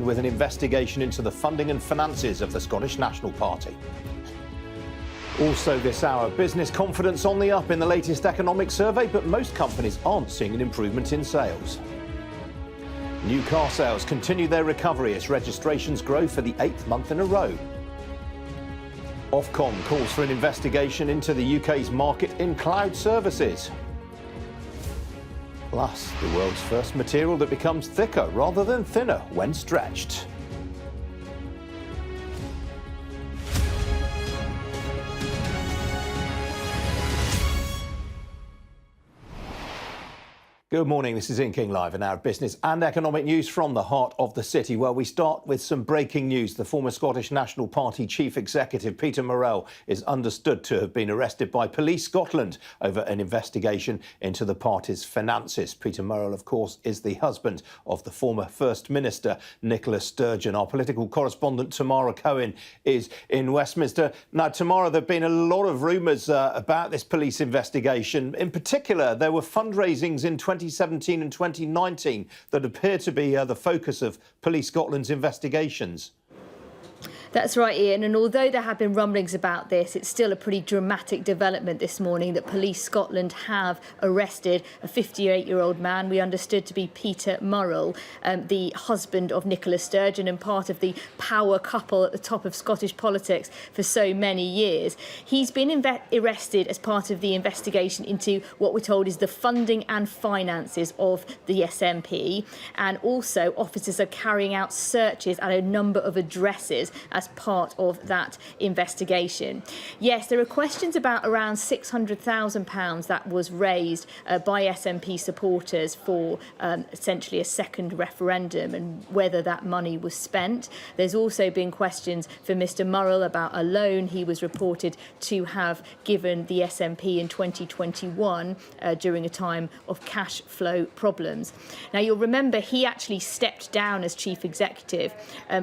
with an investigation into the funding and finances of the Scottish National Party. Also this hour, business confidence on the up in the latest economic survey, but most companies aren't seeing an improvement in sales. New car sales continue their recovery as registrations grow for the 8th month in a row. Ofcom calls for an investigation into the UK's market in cloud services. Plus, the world's first material that becomes thicker rather than thinner when stretched. Good morning, this is Inking Live and our business and economic news from the heart of the city. Well, we start with some breaking news. The former Scottish National Party chief executive, Peter Morrill, is understood to have been arrested by Police Scotland over an investigation into the party's finances. Peter Morrill, of course, is the husband of the former First Minister, Nicola Sturgeon. Our political correspondent, Tamara Cohen, is in Westminster. Now, Tamara, there have been a lot of rumours about this police investigation. In particular, there were fundraisings in 2017 and 2019 that appear to be the focus of Police Scotland's investigations. That's right, Ian. And although there have been rumblings about this, it's still a pretty dramatic development this morning that Police Scotland have arrested a 58-year-old man we understood to be Peter Morrill, the husband of Nicola Sturgeon and part of the power couple at the top of Scottish politics for so many years. He's been arrested as part of the investigation into what we're told is the funding and finances of the SNP. And also, officers are carrying out searches at a number of addresses as part of that investigation. Yes, there are questions about around £600,000 that was raised by SNP supporters for essentially a second referendum and whether that money was spent. There's also been questions for Mr Murrell about a loan he was reported to have given the SNP in 2021 during a time of cash flow problems. Now, you'll remember he actually stepped down as chief executive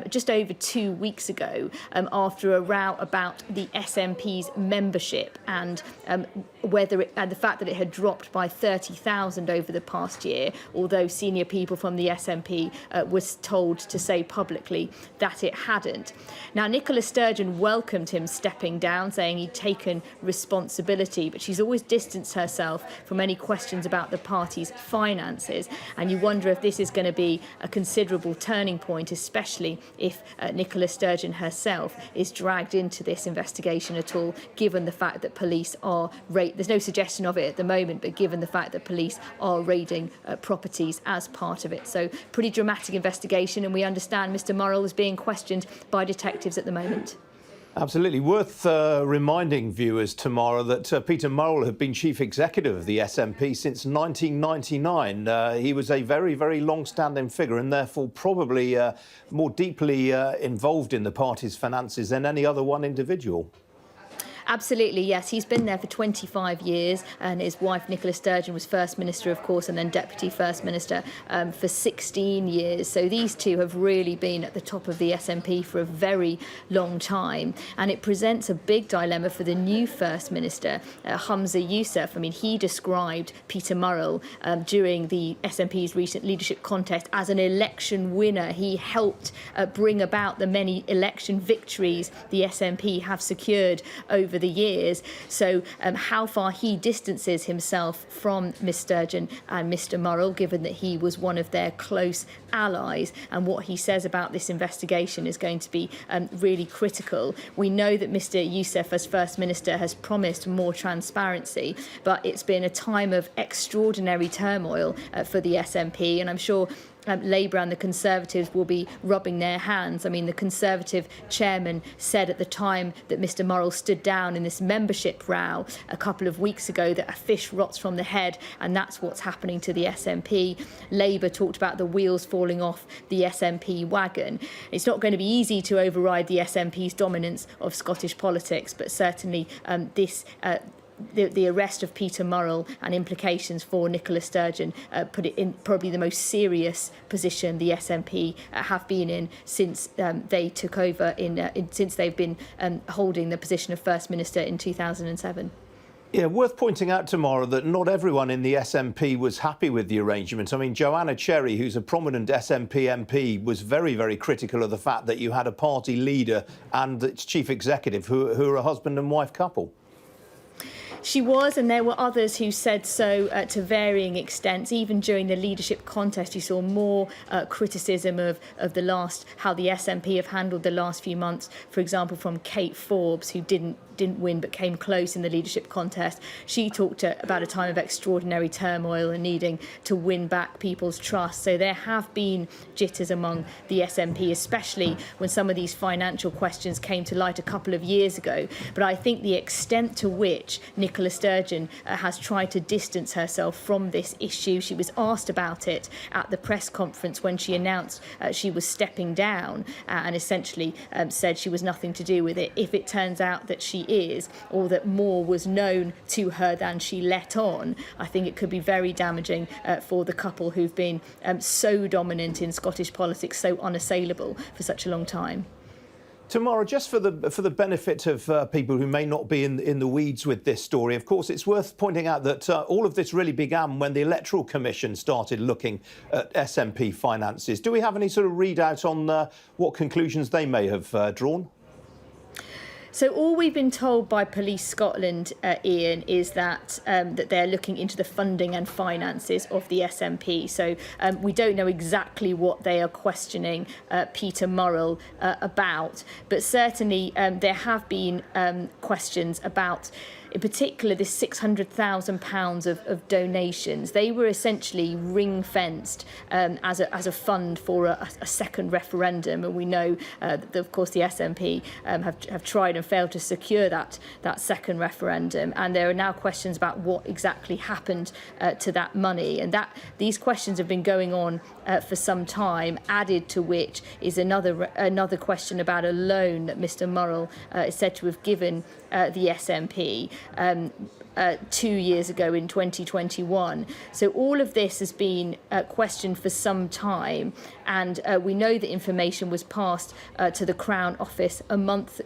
just over 2 weeks ago after a row about the SNP's membership and the fact that it had dropped by 30,000 over the past year, although senior people from the SNP was told to say publicly that it hadn't. Now, Nicola Sturgeon welcomed him stepping down, saying he'd taken responsibility, but she's always distanced herself from any questions about the party's finances. And you wonder if this is going to be a considerable turning point, especially if Nicola Sturgeon herself is dragged into this investigation at all, given the fact that police are there's no suggestion of it at the moment, but given the fact that police are raiding properties as part of it. So pretty dramatic investigation, and we understand Mr Morrill is being questioned by detectives at the moment. Absolutely. Worth reminding viewers, Tamara, that Peter Morrill had been chief executive of the SNP since 1999. He was a very, very long-standing figure and therefore probably more deeply involved in the party's finances than any other one individual. Absolutely, yes. He's been there for 25 years, and his wife, Nicola Sturgeon, was First Minister, of course, and then Deputy First Minister for 16 years. So these two have really been at the top of the SNP for a very long time. And it presents a big dilemma for the new First Minister, Humza Yousaf. I mean, he described Peter Morrill during the SNP's recent leadership contest as an election winner. He helped bring about the many election victories the SNP have secured over the years. So how far he distances himself from Miss Sturgeon and Mr Morrill, given that he was one of their close allies, and what he says about this investigation is going to be really critical. We know that Mr Yousaf, as First Minister, has promised more transparency, but it's been a time of extraordinary turmoil for the SNP, and I'm sure Labour and the Conservatives will be rubbing their hands. I mean, the Conservative chairman said at the time that Mr Morrill stood down in this membership row a couple of weeks ago that a fish rots from the head, and that's what's happening to the SNP. Labour talked about the wheels falling off the SNP wagon. It's not going to be easy to override the SNP's dominance of Scottish politics, but certainly the arrest of Peter Morrill and implications for Nicola Sturgeon put it in probably the most serious position the SNP have been in since they took over since they've been holding the position of First Minister in 2007. Yeah, worth pointing out tomorrow that not everyone in the SNP was happy with the arrangement. I mean, Joanna Cherry, who's a prominent SNP MP, was very, very critical of the fact that you had a party leader and its chief executive who are a husband and wife couple. She was, and there were others who said so to varying extents. Even during the leadership contest, you saw more criticism of how the SNP have handled the last few months. For example, from Kate Forbes, who didn't win but came close in the leadership contest. She talked about a time of extraordinary turmoil and needing to win back people's trust. So there have been jitters among the SNP, especially when some of these financial questions came to light a couple of years ago. But I think the extent to which Nicola Sturgeon has tried to distance herself from this issue. She was asked about it at the press conference when she announced she was stepping down and essentially said she was nothing to do with it. If it turns out that she is, or that more was known to her than she let on, I think it could be very damaging for the couple who've been so dominant in Scottish politics, so unassailable for such a long time. Tomorrow, just for the benefit of people who may not be in the weeds with this story, of course, it's worth pointing out that all of this really began when the Electoral Commission started looking at SNP finances. Do we have any sort of readout on what conclusions they may have drawn? So all we've been told by Police Scotland, Ian, is that they're looking into the funding and finances of the SNP. So we don't know exactly what they are questioning Peter Morrill about, but certainly there have been questions about, in particular, this £600,000 of donations. They were essentially ring-fenced as a fund for a second referendum, and we know that, of course, the SNP have tried and failed to secure that second referendum, and there are now questions about what exactly happened to that money, and that these questions have been going on for some time. Added to which is another question about a loan that Mr. Murrell is said to have given the SNP 2 years ago in 2021. So all of this has been questioned for some time, and we know that information was passed to the Crown Office a month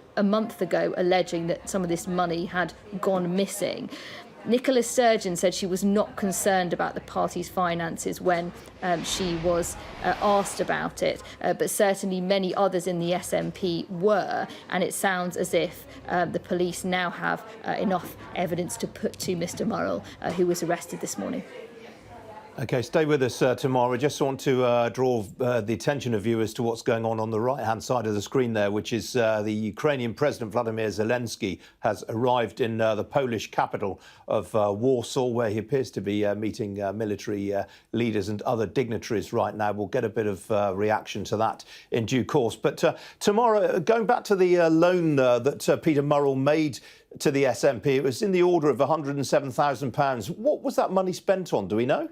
ago, alleging that some of this money had gone missing. Nicola Sturgeon said she was not concerned about the party's finances when she was asked about it, but certainly many others in the SNP were, and it sounds as if the police now have enough evidence to put to Mr. Murrell, who was arrested this morning. OK, stay with us tomorrow. I just want to draw the attention of viewers to what's going on the right-hand side of the screen there, which is the Ukrainian President Vladimir Zelensky has arrived in the Polish capital of Warsaw, where he appears to be meeting military leaders and other dignitaries right now. We'll get a bit of reaction to that in due course. But tomorrow, going back to the loan that Peter Morrill made to the SNP, it was in the order of £107,000. What was that money spent on? Do we know?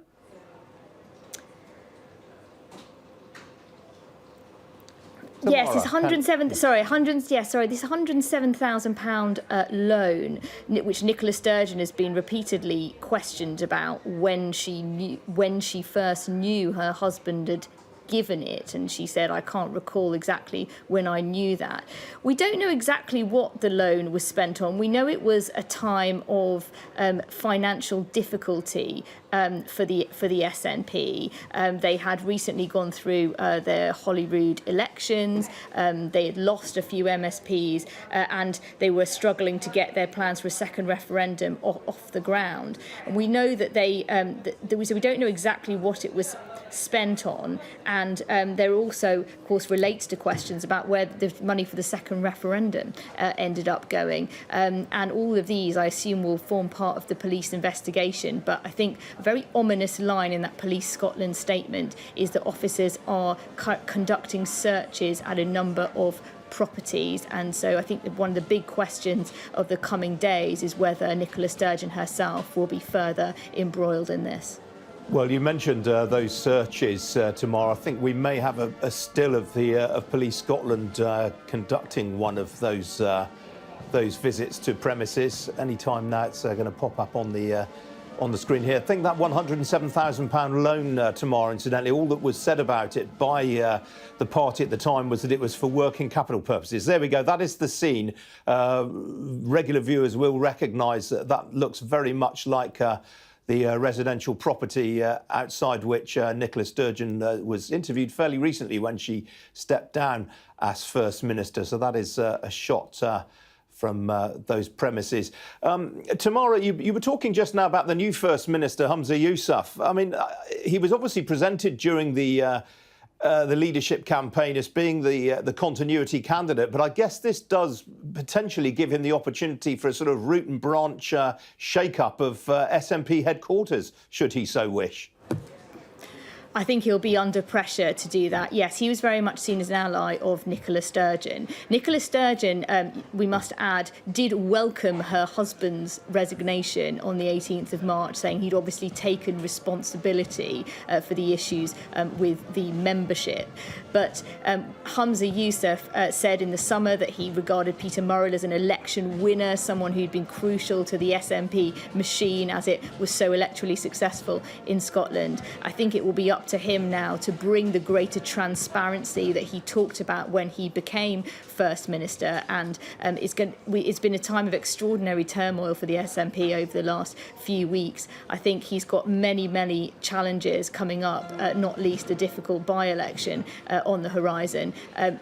Yes, it's this £107,000 loan, which Nicola Sturgeon has been repeatedly questioned about when she first knew her husband had given it, and she said, I can't recall exactly when I knew that. We don't know exactly what the loan was spent on. We know it was a time of financial difficulty for the SNP. They had recently gone through their Holyrood elections. They had lost a few MSPs, and they were struggling to get their plans for a second referendum off the ground. And we know that so we don't know exactly what it was spent on, and there also, of course, relates to questions about where the money for the second referendum ended up going, and all of these, I assume, will form part of the police investigation. But I think a very ominous line in that Police Scotland statement is that officers are conducting searches at a number of properties, and so I think that one of the big questions of the coming days is whether Nicola Sturgeon herself will be further embroiled in this. Well, you mentioned those searches tomorrow. I think we may have a still of Police Scotland conducting one of those visits to premises. Any time now, it's going to pop up on the on the screen here. I think that £107,000 loan tomorrow, incidentally, all that was said about it by the party at the time was that it was for working capital purposes. There we go. That is the scene. Regular viewers will recognise that that looks very much like the residential property outside which Nicola Sturgeon was interviewed fairly recently when she stepped down as First Minister. So that is a shot from those premises. Tamara, you were talking just now about the new First Minister, Humza Yousaf. I mean, he was obviously presented during the leadership campaign as being the continuity candidate, but I guess this does potentially give him the opportunity for a sort of root and branch shake-up of SNP headquarters, should he so wish. I think he'll be under pressure to do that. Yes, he was very much seen as an ally of Nicola Sturgeon. Nicola Sturgeon, we must add, did welcome her husband's resignation on the 18th of March, saying he'd obviously taken responsibility for the issues with the membership. But Humza Yousaf said in the summer that he regarded Peter Morrill as an election winner, someone who'd been crucial to the SNP machine as it was so electorally successful in Scotland. I think it will be up to him now to bring the greater transparency that he talked about when he became First Minister, and it's been a time of extraordinary turmoil for the SNP over the last few weeks. I think he's got many challenges coming up, not least a difficult by-election on the horizon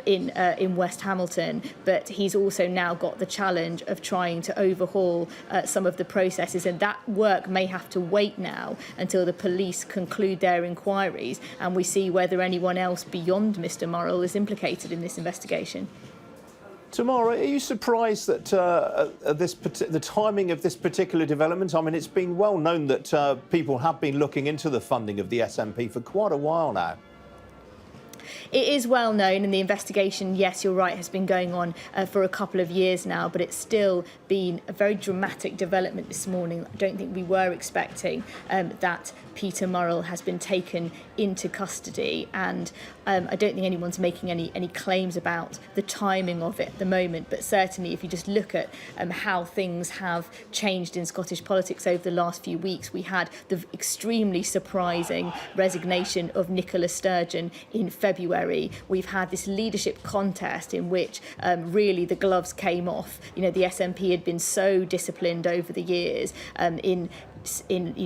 in West Hamilton, but he's also now got the challenge of trying to overhaul some of the processes, and that work may have to wait now until the police conclude their inquiries and we see whether anyone else beyond Mr. Morrill is implicated in this investigation. Tamara, are you surprised that the timing of this particular development? I mean, it's been well known that people have been looking into the funding of the SNP for quite a while now. It is well known, and the investigation, yes, you're right, has been going on for a couple of years now, but it's still been a very dramatic development this morning. I don't think we were expecting that Peter Morrill has been taken into custody, and I don't think anyone's making any claims about the timing of it at the moment, but certainly if you just look at how things have changed in Scottish politics over the last few weeks, we had the extremely surprising resignation of Nicola Sturgeon in February. We've had this leadership contest in which really the gloves came off. You know, the SNP had been so disciplined over the years in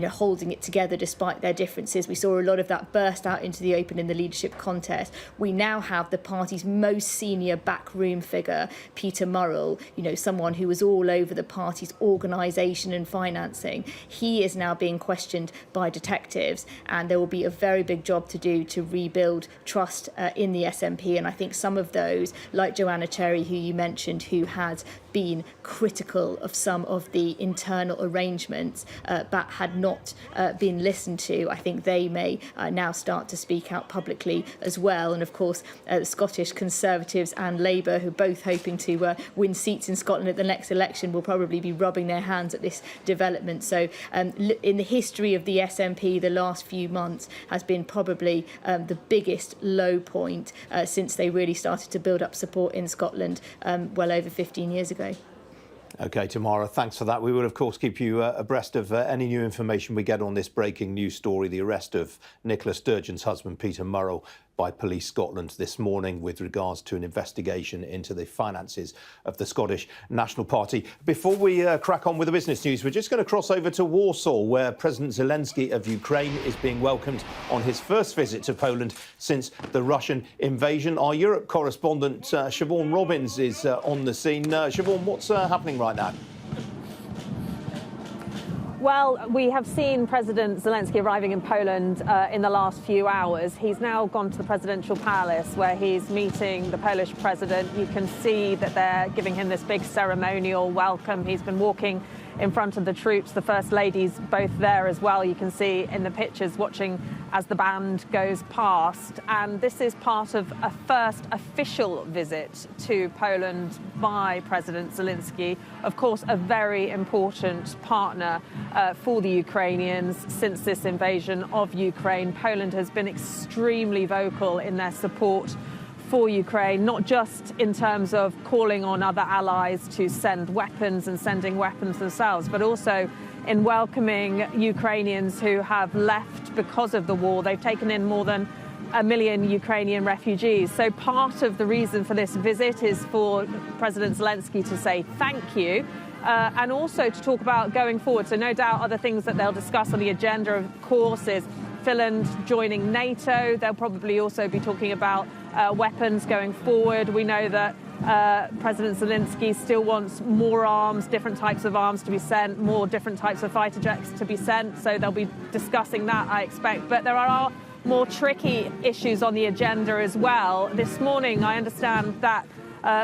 holding it together despite their differences. We saw a lot of that burst out into the open in the leadership contest. We now have the party's most senior backroom figure, Peter Morrill, someone who was all over the party's organisation and financing. He is now being questioned by detectives, and there will be a very big job to do to rebuild trust in the SNP. And I think some of those, like Joanna Cherry, who you mentioned, who has been critical of some of the internal arrangements but had not been listened to, I think they may now start to speak out publicly as well. And of course, Scottish Conservatives and Labour, who are both hoping to win seats in Scotland at the next election, will probably be rubbing their hands at this development. So in the history of the SNP, the last few months has been probably the biggest low point since they really started to build up support in Scotland well over 15 years ago. OK, Tamara, thanks for that. We will, of course, keep you abreast of any new information we get on this breaking news story, the arrest of Nicola Sturgeon's husband, Peter Morrill, by Police Scotland this morning with regards to an investigation into the finances of the Scottish National Party. Before we crack on with the business news, we're just going to cross over to Warsaw, where President Zelensky of Ukraine is being welcomed on his first visit to Poland since the Russian invasion. Our Europe correspondent, Siobhan Robbins, is on the scene. Siobhan, what's happening right now? Well, we have seen President Zelensky arriving in Poland in the last few hours. He's now gone to the presidential palace where he's meeting the Polish president. You can see that they're giving him this big ceremonial welcome. He's been walking in front of the troops. The First Lady's both there as well. You can see in the pictures watching as the band goes past. And this is part of a first official visit to Poland by President Zelensky. Of course, a very important partner for the Ukrainians since this invasion of Ukraine. Poland has been extremely vocal in their support for Ukraine, not just in terms of calling on other allies to send weapons and sending weapons themselves, but also in welcoming Ukrainians who have left because of the war. They've taken in more than 1 million Ukrainian refugees. So part of the reason for this visit is for President Zelensky to say thank you and also to talk about going forward. So no doubt other things that they'll discuss on the agenda, of course, is Finland joining NATO. They'll probably also be talking about weapons going forward. We know that President Zelensky still wants more arms, different types of arms to be sent, more different types of fighter jets to be sent. So they'll be discussing that, I expect. But there are more tricky issues on the agenda as well. This morning, I understand that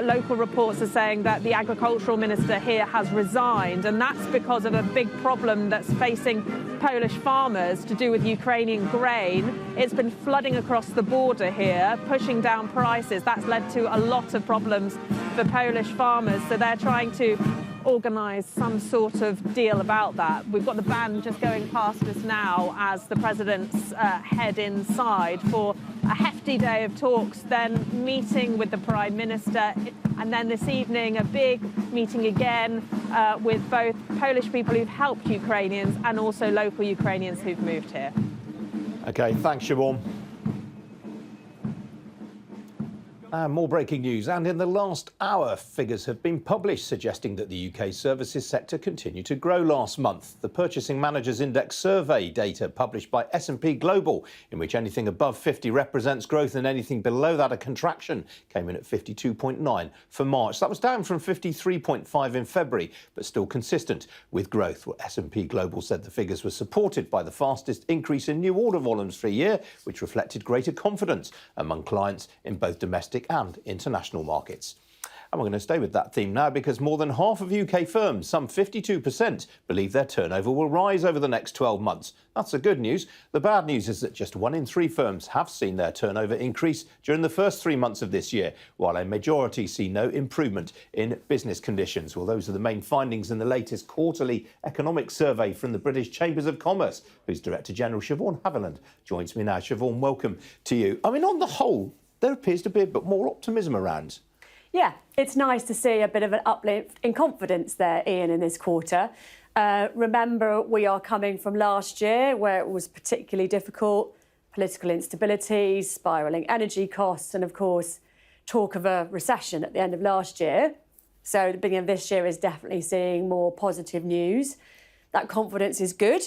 local reports are saying that the agricultural minister here has resigned, and that's because of a big problem that's facing Polish farmers to do with Ukrainian grain. It's been flooding across the border here, pushing down prices. That's led to a lot of problems for Polish farmers, so they're trying to organise some sort of deal about that. We've got the band just going past us now as the presidents head inside for a hefty day of talks, then meeting with the Prime Minister, and then this evening a big meeting again with both Polish people who've helped Ukrainians and also local Ukrainians who've moved here. OK, thanks, Siobhan. And more breaking news. And in the last hour, figures have been published suggesting that the UK services sector continued to grow last month. The Purchasing Managers Index survey data published by S&P Global, in which anything above 50 represents growth and anything below that a contraction, came in at 52.9 for March. That was down from 53.5 in February, but still consistent with growth. Well, S&P Global said the figures were supported by the fastest increase in new order volumes for a year, which reflected greater confidence among clients in both domestic and international markets. And we're going to stay with that theme now because more than half of UK firms, some 52%, believe their turnover will rise over the next 12 months. That's the good news. The bad news is that just 1 in 3 firms have seen their turnover increase during the first 3 months of this year, while a majority see no improvement in business conditions. Well, those are the main findings in the latest quarterly economic survey from the British Chambers of Commerce, whose Director General Siobhan Haviland joins me now. Siobhan, welcome to you. I mean, on the whole, there appears to be a bit more optimism around. Yeah, it's nice to see a bit of an uplift in confidence there, Ian, in this quarter. Remember, we are coming from last year where it was particularly difficult, political instability, spiralling energy costs, and of course, talk of a recession at the end of last year. So the beginning of this year is definitely seeing more positive news. That confidence is good.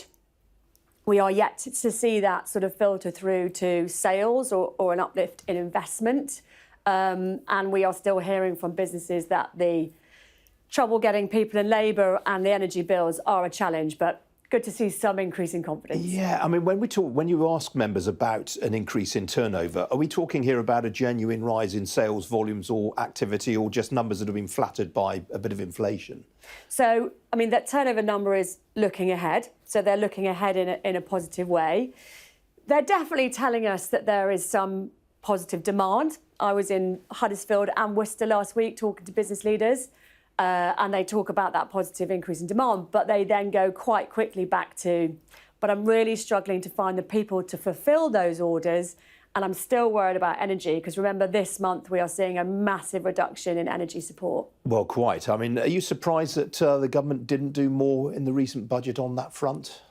We are yet to see that sort of filter through to sales or an uplift in investment. And we are still hearing from businesses that the trouble getting people in labour and the energy bills are a challenge, but good to see some increase in confidence. Yeah, I mean, when you ask members about an increase in turnover, are we talking here about a genuine rise in sales volumes or activity, or just numbers that have been flattered by a bit of inflation? So, I mean, that turnover number is looking ahead. So they're looking ahead in a positive way. They're definitely telling us that there is some positive demand. I was in Huddersfield and Worcester last week talking to business leaders, and they talk about that positive increase in demand, but they then go quite quickly back to, but I'm really struggling to find the people to fulfil those orders, and I'm still worried about energy, because remember, this month we are seeing a massive reduction in energy support. Well, quite. I mean, are you surprised that the government didn't do more in the recent budget on that front?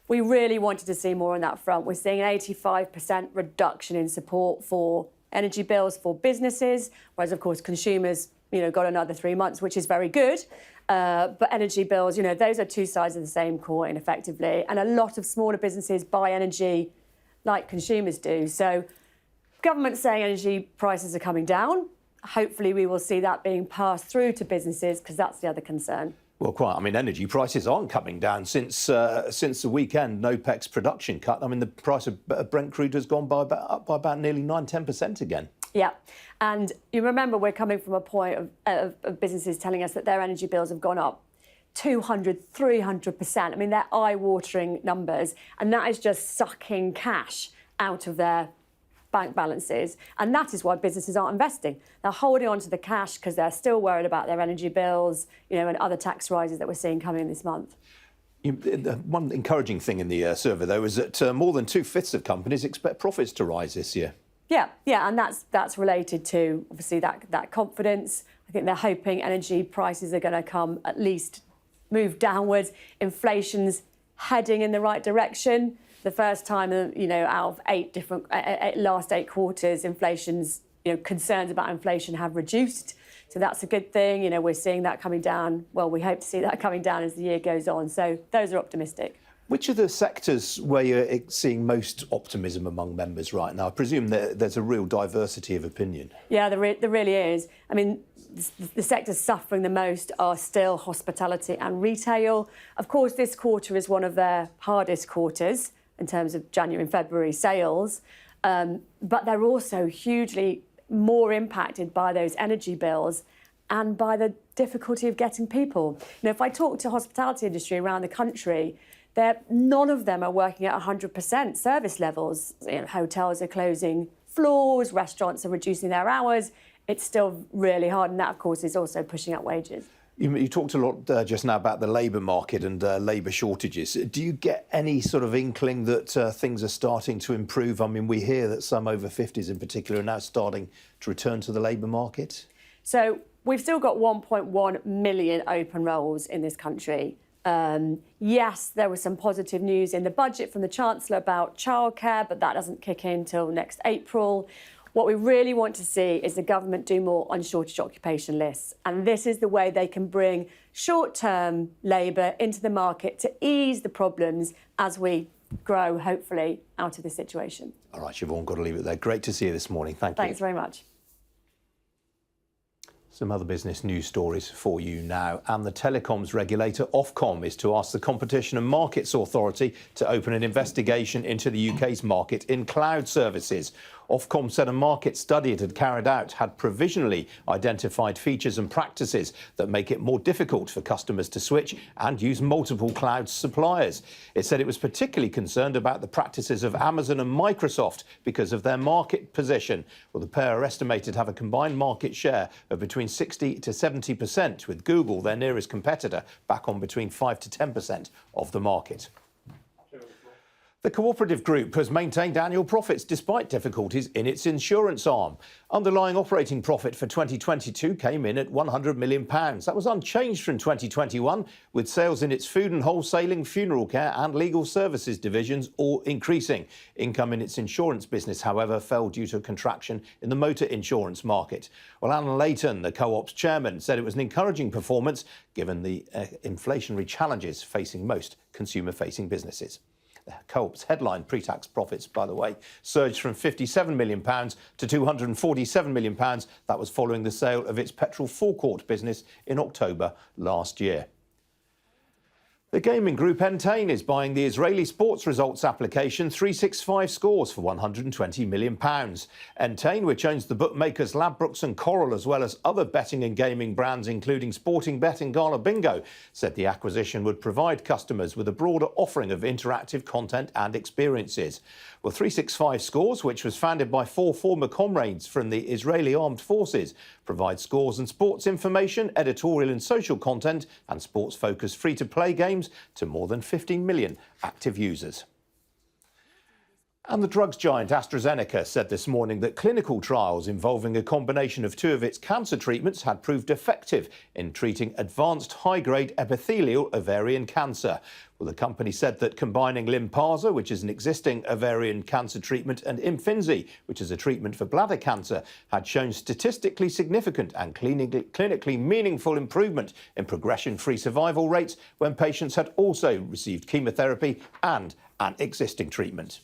We really wanted to see more on that front. We're seeing an 85% reduction in support for energy bills for businesses, whereas, of course, consumers, got another 3 months, which is very good. But energy bills, those are two sides of the same coin, effectively. And a lot of smaller businesses buy energy like consumers do. So government saying energy prices are coming down. Hopefully we will see that being passed through to businesses, because that's the other concern. Well, quite. I mean, energy prices aren't coming down since the weekend. OPEC's production cut. I mean, the price of Brent crude has gone up by about nearly 9–10% again. Yeah. And you remember, we're coming from a point of businesses telling us that their energy bills have gone up 200–300%. I mean, they're eye-watering numbers. And that is just sucking cash out of their bank balances. And that is why businesses aren't investing. They're holding on to the cash because they're still worried about their energy bills, and other tax rises that we're seeing coming in this month. One encouraging thing in the survey, though, is that more than 2/5 of companies expect profits to rise this year. Yeah, and that's related to, obviously, that confidence. I think they're hoping energy prices are going to come at least moved downwards. Inflation's heading in the right direction. The first time, out of last 8 quarters, inflation's, concerns about inflation have reduced. So that's a good thing. We're seeing that coming down. Well, we hope to see that coming down as the year goes on. So those are optimistic. Which are the sectors where you're seeing most optimism among members right now? I presume there's a real diversity of opinion. Yeah, there really is. I mean, the sectors suffering the most are still hospitality and retail. Of course, this quarter is one of their hardest quarters in terms of January and February sales, but they're also hugely more impacted by those energy bills and by the difficulty of getting people. If I talk to hospitality industry around the country, none of them are working at 100% service levels. Hotels are closing floors, restaurants are reducing their hours. It's still really hard, and that, of course, is also pushing up wages. You talked a lot just now about the labour market and labour shortages. Do you get any sort of inkling that things are starting to improve? I mean, we hear that some over 50s in particular are now starting to return to the labour market. So we've still got 1.1 million open roles in this country. Yes, there was some positive news in the budget from the Chancellor about childcare, but that doesn't kick in till next April. What we really want to see is the government do more on shortage occupation lists. And this is the way they can bring short-term labour into the market to ease the problems as we grow, hopefully, out of this situation. All right, Siobhan, got to leave it there. Great to see you this morning. Thank you. Thanks very much. Some other business news stories for you now. And the telecoms regulator Ofcom is to ask the Competition and Markets Authority to open an investigation into the UK's market in cloud services. Ofcom said a market study it had carried out had provisionally identified features and practices that make it more difficult for customers to switch and use multiple cloud suppliers. It said it was particularly concerned about the practices of Amazon and Microsoft because of their market position. Well, the pair are estimated to have a combined market share of between 60 to 70%, with Google, their nearest competitor, back on between 5 to 10% of the market. The Cooperative Group has maintained annual profits despite difficulties in its insurance arm. Underlying operating profit for 2022 came in at £100 million. That was unchanged from 2021, with sales in its food and wholesaling, funeral care and legal services divisions all increasing. Income in its insurance business, however, fell due to a contraction in the motor insurance market. Well, Alan Leighton, the Co-op's chairman, said it was an encouraging performance given the inflationary challenges facing most consumer-facing businesses. The Co-op's headline pre-tax profits, by the way, surged from £57 million to £247 million. That was following the sale of its petrol forecourt business in October last year. The gaming group Entain is buying the Israeli sports results application 365 Scores for £120 million. Entain, which owns the bookmakers Ladbrokes and Coral, as well as other betting and gaming brands including Sporting Bet and Gala Bingo, said the acquisition would provide customers with a broader offering of interactive content and experiences. Well, 365 Scores, which was founded by 4 former comrades from the Israeli Armed Forces, provides scores and sports information, editorial and social content and sports-focused free-to-play games to more than 15 million active users. And the drugs giant AstraZeneca said this morning that clinical trials involving a combination of 2 of its cancer treatments had proved effective in treating advanced high-grade epithelial ovarian cancer. Well, the company said that combining Lynparza, which is an existing ovarian cancer treatment, and Imfinzi, which is a treatment for bladder cancer, had shown statistically significant and clinically meaningful improvement in progression-free survival rates when patients had also received chemotherapy and an existing treatment.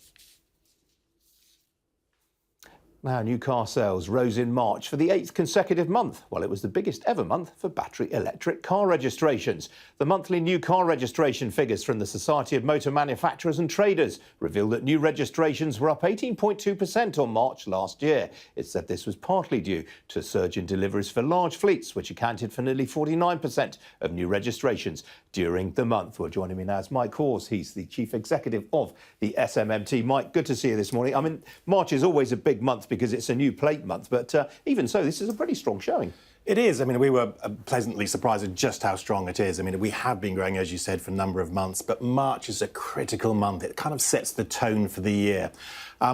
Now, new car sales rose in March for the 8th consecutive month, while it was the biggest ever month for battery electric car registrations. The monthly new car registration figures from the Society of Motor Manufacturers and Traders reveal that new registrations were up 18.2% on March last year. It said this was partly due to a surge in deliveries for large fleets, which accounted for nearly 49% of new registrations during the month. Well, joining me now is Mike Hawes. He's the Chief Executive of the SMMT. Mike, good to see you this morning. I mean, March is always a big month because it's a new plate month, but even so, this is a pretty strong showing. It is. I mean, we were pleasantly surprised at just how strong it is. I mean, we have been growing, as you said, for a number of months, but March is a critical month. It kind of sets the tone for the year.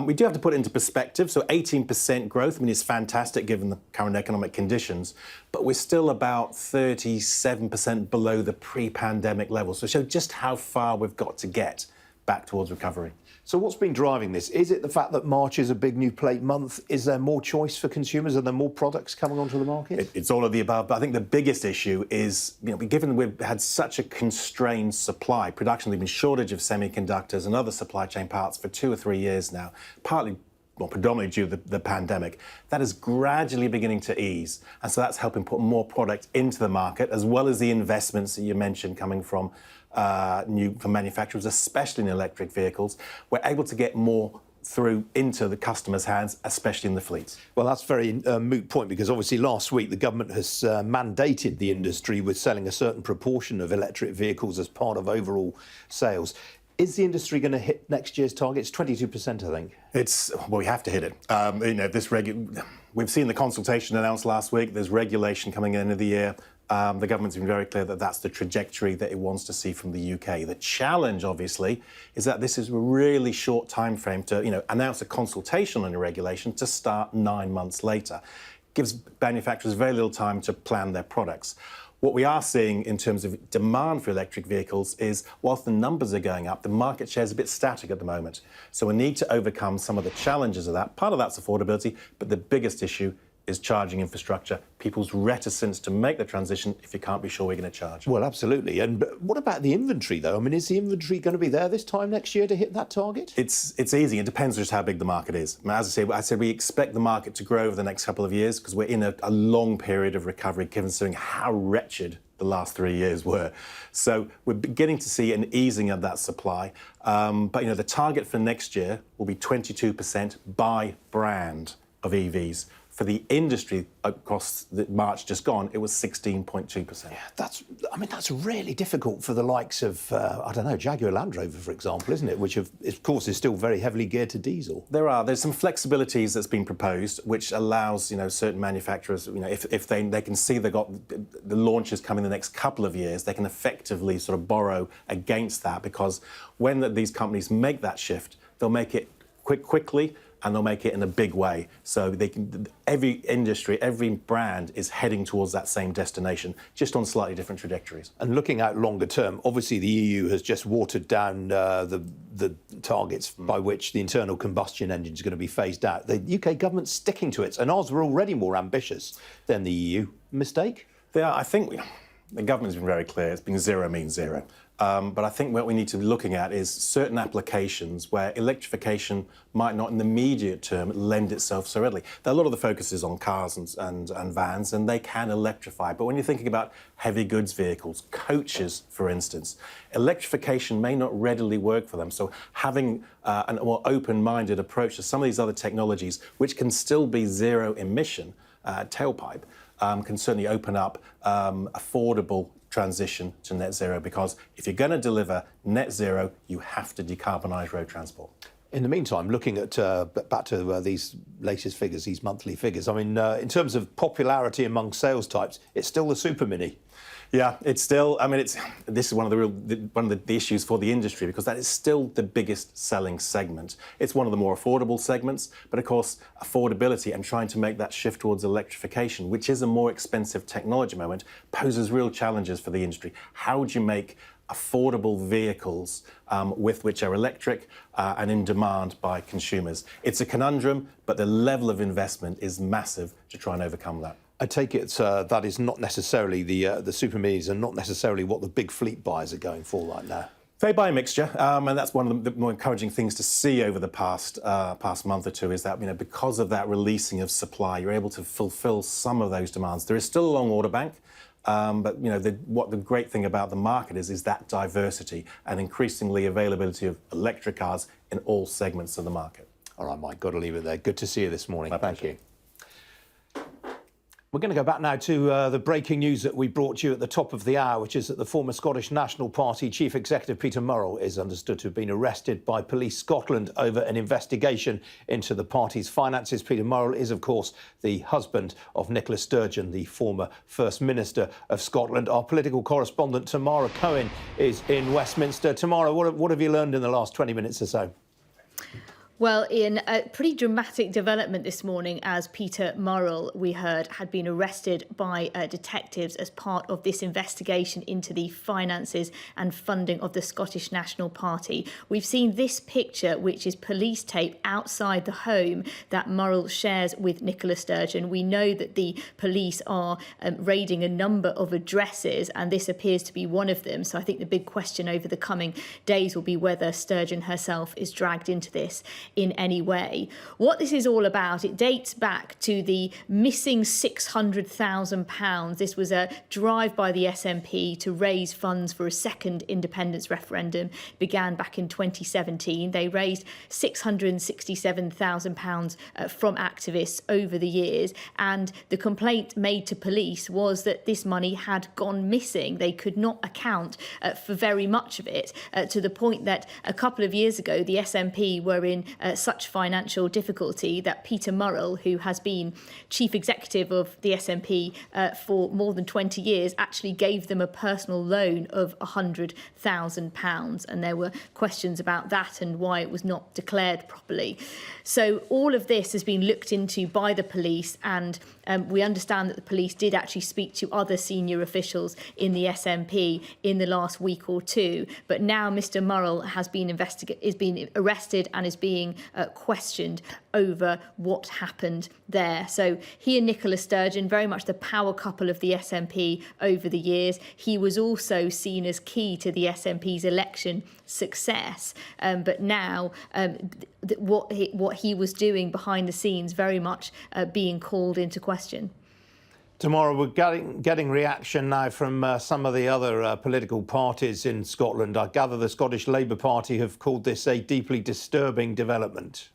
We do have to put it into perspective. So 18% growth, I mean, it's fantastic given the current economic conditions, but we're still about 37% below the pre-pandemic level. So show just how far we've got to get back towards recovery. So what's been driving this? Is it the fact that March is a big new plate month? Is there more choice for consumers? Are there more products coming onto the market? It's all of the above, but I think the biggest issue is, given we've had such a constrained supply, production, there's been shortage of semiconductors and other supply chain parts for 2 or 3 years now, predominantly due to the pandemic, that is gradually beginning to ease. And so that's helping put more product into the market, as well as the investments that you mentioned coming from from manufacturers, especially in electric vehicles. We're able to get more through into the customers' hands, especially in the fleets. Well, that's a very moot point, because obviously last week the government has mandated the industry with selling a certain proportion of electric vehicles as part of overall sales. Is the industry going to hit next year's target? It's 22%, I think. We have to hit it. We've seen the consultation announced last week. There's regulation coming in the end of the year. The government's been very clear that that's the trajectory that it wants to see from the UK. The challenge, obviously, is that this is a really short time frame to, announce a consultation on a regulation to start 9 months later. Gives manufacturers very little time to plan their products. What we are seeing in terms of demand for electric vehicles is, whilst the numbers are going up, the market share is a bit static at the moment. So we need to overcome some of the challenges of that. Part of that's affordability, but the biggest issue is charging infrastructure, people's reticence to make the transition if you can't be sure we're going to charge. Well, absolutely. And what about the inventory, though? I mean, is the inventory going to be there this time next year to hit that target? It's easy. It depends just how big the market is. I mean, as I said, we expect the market to grow over the next couple of years because we're in a long period of recovery, considering how wretched the last 3 years were. So we're beginning to see an easing of that supply. But, the target for next year will be 22% by brand of EVs. For the industry across the March just gone, it was 16.2%. Yeah, that's really difficult for the likes of, Jaguar Land Rover, for example, isn't it? Which, of course, is still very heavily geared to diesel. There's some flexibilities that's been proposed, which allows, certain manufacturers, if they can see they've got the launches coming in the next couple of years, they can effectively sort of borrow against that, because when these companies make that shift, they'll make it quickly, and they'll make it in a big way. So every industry, every brand is heading towards that same destination, just on slightly different trajectories. And looking out longer term, obviously the EU has just watered down the targets by which the internal combustion engine is going to be phased out. The UK government's sticking to it, and ours were already more ambitious than the EU. Mistake? I think the government's been very clear. It's been zero means zero. But I think what we need to be looking at is certain applications where electrification might not in the immediate term lend itself so readily. A lot of the focus is on cars and vans, and they can electrify. But when you're thinking about heavy goods vehicles, coaches, for instance, electrification may not readily work for them. So having a more open-minded approach to some of these other technologies, which can still be zero emission, tailpipe, can certainly open up affordable transition to net zero, because if you're going to deliver net zero, you have to decarbonise road transport. In the meantime, looking at back to these latest figures, these monthly figures, I mean, in terms of popularity among sales types, it's still the Super Mini. Yeah, it's still. I mean, this is one of the issues for the industry, because that is still the biggest selling segment. It's one of the more affordable segments, but of course, affordability and trying to make that shift towards electrification, which is a more expensive technology moment, poses real challenges for the industry. How would you make affordable vehicles which are electric and in demand by consumers? It's a conundrum, but the level of investment is massive to try and overcome that. I take it that is not necessarily the Super Minis, and not necessarily what the big fleet buyers are going for right now. They buy a mixture, and that's one of the more encouraging things to see over the past month or two, is that because of that releasing of supply, you're able to fulfil some of those demands. There is still a long order bank, but what the great thing about the market is that diversity and increasingly availability of electric cars in all segments of the market. All right, Mike, got to leave it there. Good to see you this morning. Thank you. We're going to go back now to the breaking news that we brought you at the top of the hour, which is that the former Scottish National Party Chief Executive Peter Morrill is understood to have been arrested by Police Scotland over an investigation into the party's finances. Peter Morrill is, of course, the husband of Nicola Sturgeon, the former First Minister of Scotland. Our political correspondent Tamara Cohen is in Westminster. Tamara, what have you learned in the last 20 minutes or so? Well, Ian, a pretty dramatic development this morning as Peter Morrill, we heard, had been arrested by detectives as part of this investigation into the finances and funding of the Scottish National Party. We've seen this picture, which is police tape outside the home that Morrill shares with Nicola Sturgeon. We know that the police are raiding a number of addresses, and this appears to be one of them. So I think the big question over the coming days will be whether Sturgeon herself is dragged into this in any way. What this is all about, it dates back to the missing £600,000. This was a drive by the SNP to raise funds for a second independence referendum. It began back in 2017. They raised £667,000 from activists over the years, and the complaint made to police was that this money had gone missing. They could not account for very much of it, to the point that a couple of years ago the SNP were in such financial difficulty that Peter Morrill, who has been chief executive of the SNP for more than 20 years, actually gave them a personal loan of £100,000. And there were questions about that and why it was not declared properly. So all of this has been looked into by the police, and we understand that the police did actually speak to other senior officials in the SNP in the last week or two. But now Mr. Murrell has been arrested and is being questioned over what happened there. So he and Nicola Sturgeon, very much the power couple of the SNP over the years. He was also seen as key to the SNP's election success. But now what he was doing behind the scenes very much being called into question. Tomorrow we're getting reaction now from some of the other political parties in Scotland. I gather the Scottish Labour Party have called this a deeply disturbing development.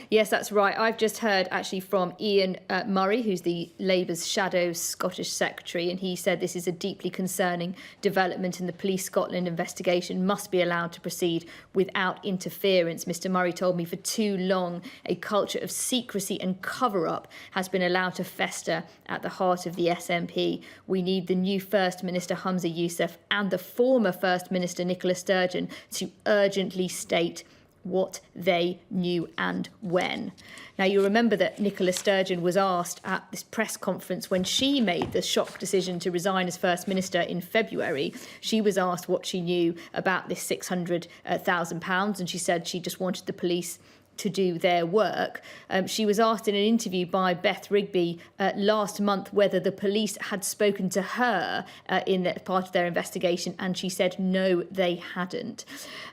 Yes, that's right. I've just heard actually from Ian Murray, who's the Labour's shadow Scottish secretary, and he said this is a deeply concerning development and the Police Scotland investigation must be allowed to proceed without interference. Mr. Murray told me for too long a culture of secrecy and cover-up has been allowed to fester at the heart of the SNP. We need the new First Minister Humza Yousaf and the former First Minister Nicola Sturgeon to urgently state what they knew and when. Now, you remember that Nicola Sturgeon was asked at this press conference when she made the shock decision to resign as First Minister in February. She was asked what she knew about this £600,000, and she said she just wanted the police to do their work. She was asked in an interview by Beth Rigby last month whether the police had spoken to her in that part of their investigation, and she said no, they hadn't.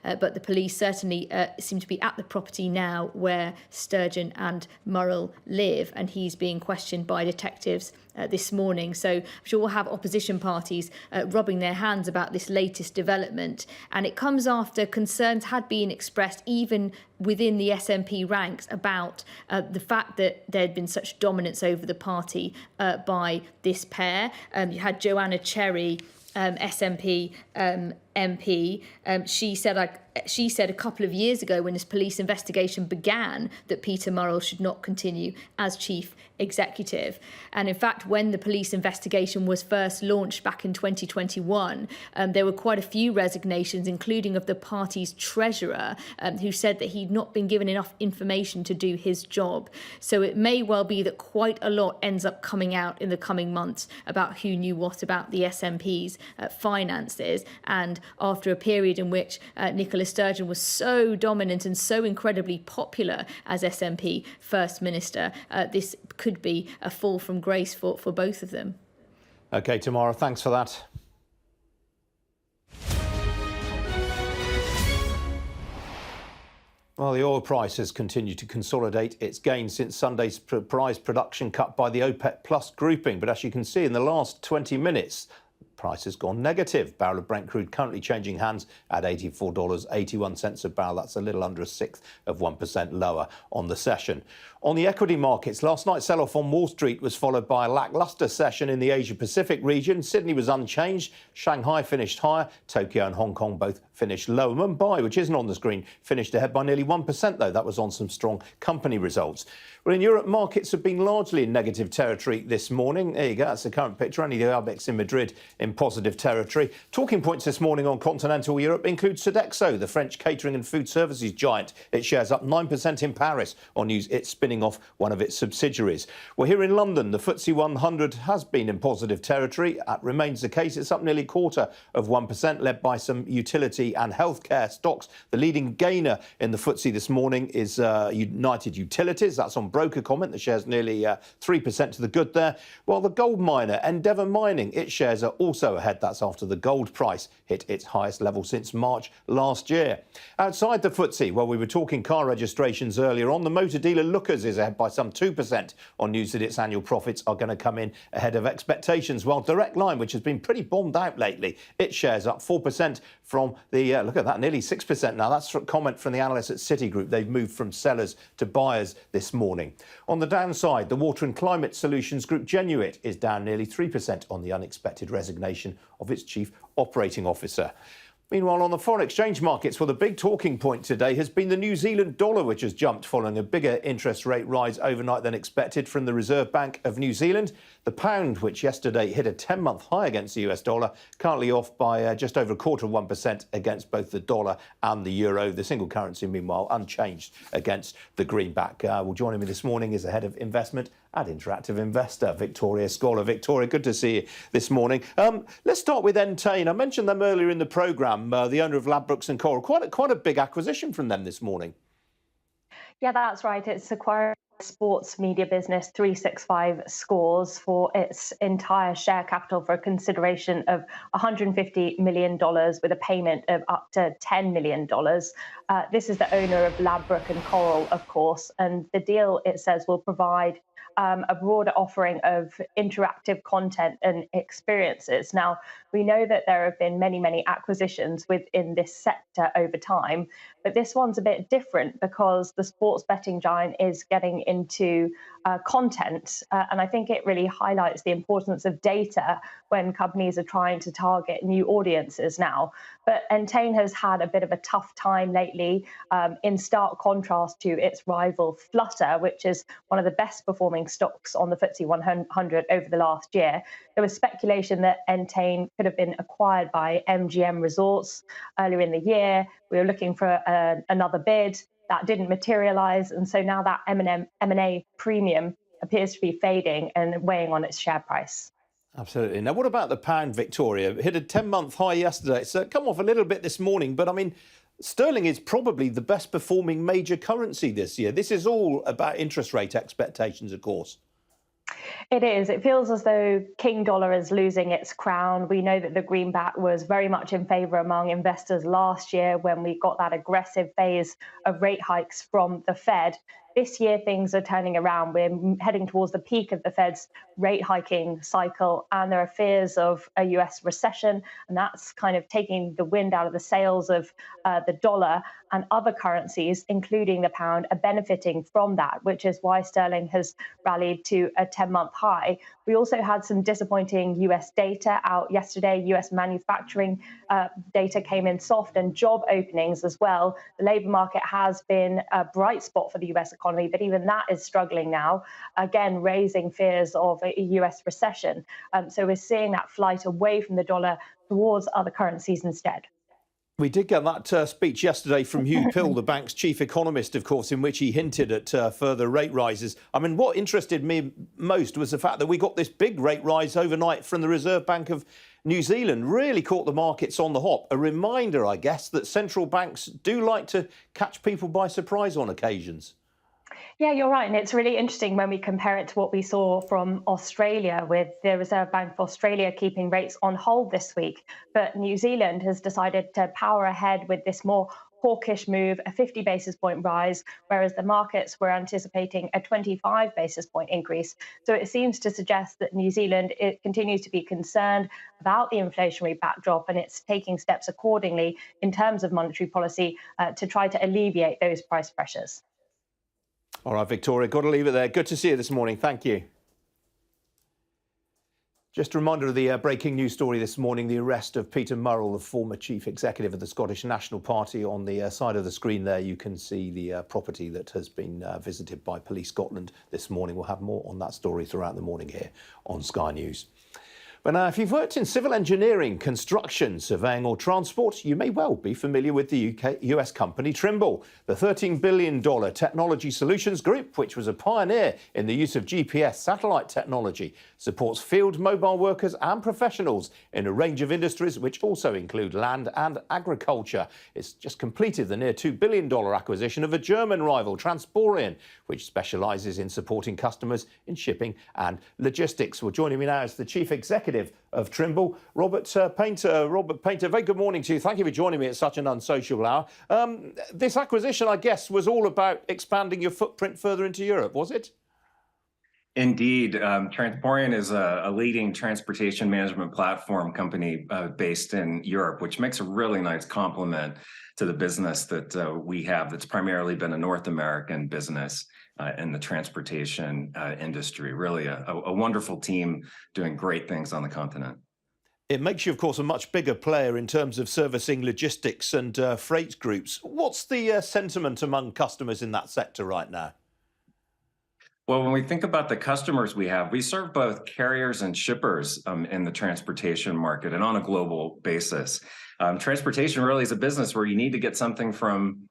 But the police certainly seem to be at the property now where Sturgeon and Murrell live, and he's being questioned by detectives this morning. So I'm sure we'll have opposition parties rubbing their hands about this latest development. And it comes after concerns had been expressed even within the SNP ranks about the fact that there had been such dominance over the party by this pair. You had Joanna Cherry, SNP MP. She said a couple of years ago when this police investigation began that Peter Morrill should not continue as chief executive. And in fact, when the police investigation was first launched back in 2021, there were quite a few resignations, including of the party's treasurer, who said that he'd not been given enough information to do his job. So it may well be that quite a lot ends up coming out in the coming months about who knew what about the SNP's finances. And after a period in which Nicola Sturgeon was so dominant and so incredibly popular as SNP First Minister, this could be a fall from grace for both of them. OK, Tamara, thanks for that. Well, the oil price has continued to consolidate its gains since Sunday's price production cut by the OPEC Plus grouping. But as you can see in the last 20 minutes, price has gone negative. Barrel of Brent crude currently changing hands at $84.81 a barrel. That's a little under a sixth of 1% lower on the session. On the equity markets, last night's sell-off on Wall Street was followed by a lacklustre session in the Asia-Pacific region. Sydney was unchanged. Shanghai finished higher. Tokyo and Hong Kong both finished lower. Mumbai, which isn't on the screen, finished ahead by nearly 1%, though. That was on some strong company results. Well, in Europe, markets have been largely in negative territory this morning. There you go. That's the current picture. Only the IBEX in Madrid in positive territory. Talking points this morning on continental Europe include Sodexo, the French catering and food services giant. Its shares up 9% in Paris on news it's spinning off one of its subsidiaries. Well, here in London, the FTSE 100 has been in positive territory. That remains the case. It's up nearly a quarter of 1%, led by some utility and healthcare stocks. The leading gainer in the FTSE this morning is United Utilities. That's on broker comment. The share's nearly 3% to the good there. While the gold miner Endeavour Mining, its shares are also ahead. That's after the gold price hit its highest level since March last year. Outside the FTSE, well, we were talking car registrations earlier on. The motor dealer Lookers is ahead by some 2% on news that its annual profits are going to come in ahead of expectations. While Direct Line, which has been pretty bombed out lately, its shares up 4% from the, look at that, nearly 6% now. That's a comment from the analysts at Citigroup. They've moved from sellers to buyers this morning. On the downside, the Water and Climate Solutions Group Genuit is down nearly 3% on the unexpected resignation of its chief operating officer. Meanwhile, on the foreign exchange markets, well, the big talking point today has been the New Zealand dollar, which has jumped following a bigger interest rate rise overnight than expected from the Reserve Bank of New Zealand. The pound, which yesterday hit a 10-month high against the US dollar, currently off by just over a quarter of 1% against both the dollar and the euro. The single currency, meanwhile, unchanged against the greenback. Well, joining me this morning is the head of investment at Interactive Investor, Victoria Scholar. Victoria, good to see you this morning. Let's start with Entain. I mentioned them earlier in the programme, the owner of Ladbrokes and Coral. Quite a big acquisition from them this morning. Yeah, that's right. It's acquiring sports media business 365 Scores for its entire share capital for a consideration of $150 million with a payment of up to $10 million. This is the owner of Ladbrokes and Coral, of course, and the deal, it says, will provide a broader offering of interactive content and experiences. Now, we know that there have been many acquisitions within this sector over time, but this one's a bit different because the sports betting giant is getting into content, and I think it really highlights the importance of data when companies are trying to target new audiences now. But Entain has had a bit of a tough time lately, in stark contrast to its rival Flutter, which is one of the best performing stocks on the FTSE 100 over the last year. There was speculation that Entain could have been acquired by MGM Resorts earlier in the year. We were looking for another bid. That didn't materialise, and so now that M&A premium appears to be fading and weighing on its share price. Absolutely. Now, what about the pound, Victoria? It hit a 10-month high yesterday. It's come off a little bit this morning, but I mean, sterling is probably the best performing major currency this year. This is all about interest rate expectations, of course. It is. It feels as though King Dollar is losing its crown. We know that the greenback was very much in favour among investors last year when we got that aggressive phase of rate hikes from the Fed. This year, things are turning around. We're heading towards the peak of the Fed's rate hiking cycle, and there are fears of a US recession, and that's kind of taking the wind out of the sails of the dollar, and other currencies, including the pound, are benefiting from that, which is why sterling has rallied to a 10-month high. We also had some disappointing US data out yesterday. US manufacturing data came in soft, and job openings as well. The labour market has been a bright spot for the US economy, but even that is struggling now, again, raising fears of a US recession. So we're seeing that flight away from the dollar towards other currencies instead. We did get that speech yesterday from Hugh Pill, the bank's chief economist, of course, in which he hinted at further rate rises. I mean, what interested me most was the fact that we got this big rate rise overnight from the Reserve Bank of New Zealand. Really caught the markets on the hop. A reminder, I guess, that central banks do like to catch people by surprise on occasions. Yeah, you're right. And it's really interesting when we compare it to what we saw from Australia, with the Reserve Bank of Australia keeping rates on hold this week. But New Zealand has decided to power ahead with this more hawkish move, a 50 basis point rise, whereas the markets were anticipating a 25 basis point increase. So it seems to suggest that New Zealand continues to be concerned about the inflationary backdrop, and it's taking steps accordingly in terms of monetary policy to try to alleviate those price pressures. All right, Victoria, got to leave it there. Good to see you this morning. Thank you. Just a reminder of the breaking news story this morning, the arrest of Peter Morrill, the former chief executive of the Scottish National Party. On the side of the screen there, you can see the property that has been visited by Police Scotland this morning. We'll have more on that story throughout the morning here on Sky News. But now, if you've worked in civil engineering, construction, surveying or transport, you may well be familiar with the US company Trimble. The $13 billion technology solutions group, which was a pioneer in the use of GPS satellite technology, supports field mobile workers and professionals in a range of industries, which also include land and agriculture. It's just completed the near $2 billion acquisition of a German rival, Transporeon, which specialises in supporting customers in shipping and logistics. Well, joining me now is the chief executive of Trimble, Robert Painter. Robert Painter, very good morning to you. Thank you for joining me at such an unsociable hour. This acquisition, I guess, was all about expanding your footprint further into Europe, was it? Indeed. Transporeon is a leading transportation management platform company based in Europe, which makes a really nice complement to the business that we have that's primarily been a North American business in the transportation industry. Really a wonderful team doing great things on the continent. It makes you, of course, a much bigger player in terms of servicing logistics and freight groups. What's the sentiment among customers in that sector right now? Well, when we think about the customers we have, we serve both carriers and shippers in the transportation market and on a global basis. Transportation really is a business where you need to get something from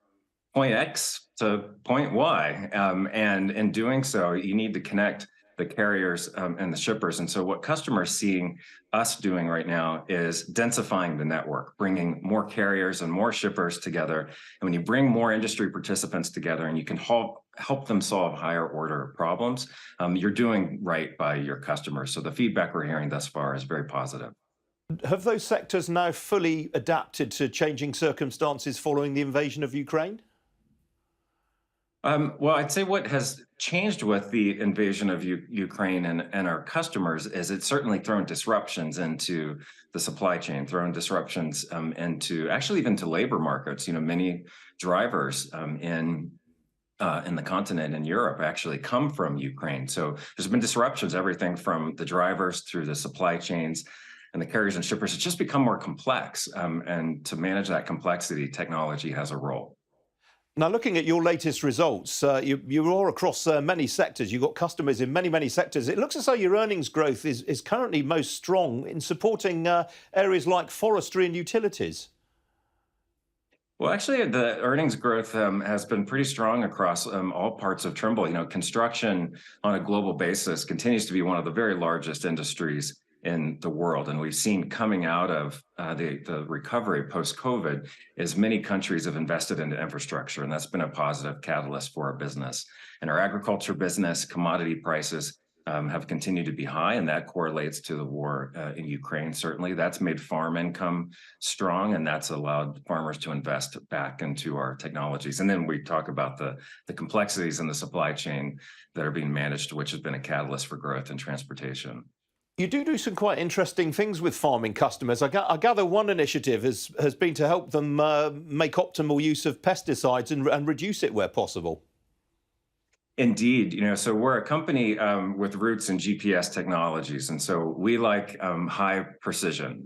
point X to point Y. And in doing so, you need to connect the carriers and the shippers. And so what customers are seeing us doing right now is densifying the network, bringing more carriers and more shippers together. And when you bring more industry participants together and you can help them solve higher order problems, you're doing right by your customers. So the feedback we're hearing thus far is very positive. Have those sectors now fully adapted to changing circumstances following the invasion of Ukraine? Well, I'd say what has changed with the invasion of Ukraine and our customers is it's certainly thrown disruptions into the supply chain, thrown disruptions into actually even to labor markets. You know, many drivers in the continent in Europe actually come from Ukraine. So there's been disruptions, everything from the drivers through the supply chains and the carriers and shippers. It's just become more complex. And to manage that complexity, technology has a role. Now, looking at your latest results, you are across many sectors. You've got customers in many, many sectors. It looks as though your earnings growth is currently most strong in supporting areas like forestry and utilities. Well, actually, the earnings growth has been pretty strong across all parts of Trimble. You know, construction on a global basis continues to be one of the very largest industries in the world. And we've seen coming out of the recovery post-COVID is many countries have invested into infrastructure, and that's been a positive catalyst for our business. In our agriculture business, commodity prices have continued to be high, and that correlates to the war in Ukraine. Certainly, that's made farm income strong, and that's allowed farmers to invest back into our technologies. And then we talk about the complexities in the supply chain that are being managed, which has been a catalyst for growth in transportation. You do some quite interesting things with farming customers. I gather one initiative has been to help them make optimal use of pesticides and reduce it where possible. Indeed, you know, so we're a company with roots in GPS technologies, and so we like high precision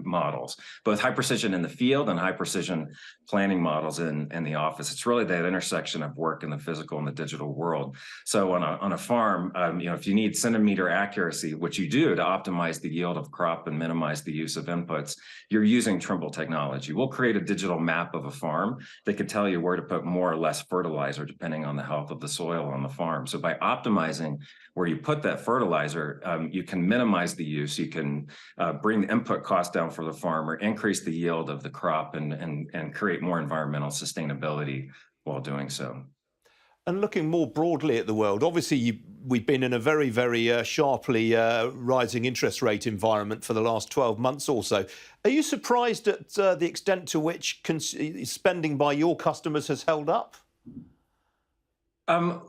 models, both high precision in the field and high precision planning models in the office. It's really that intersection of work in the physical and the digital world. So on a farm, you know, if you need centimeter accuracy, which you do to optimize the yield of crop and minimize the use of inputs, you're using Trimble technology. We'll create a digital map of a farm that can tell you where to put more or less fertilizer depending on the health of the soil on the farm. So by optimizing where you put that fertilizer, you can minimize the use, you can bring the input cost down for the farmer, increase the yield of the crop, and create more environmental sustainability while doing so. And looking more broadly at the world, obviously we've been in a very, very sharply rising interest rate environment for the last 12 months or so. Are you surprised at the extent to which spending by your customers has held up? I'm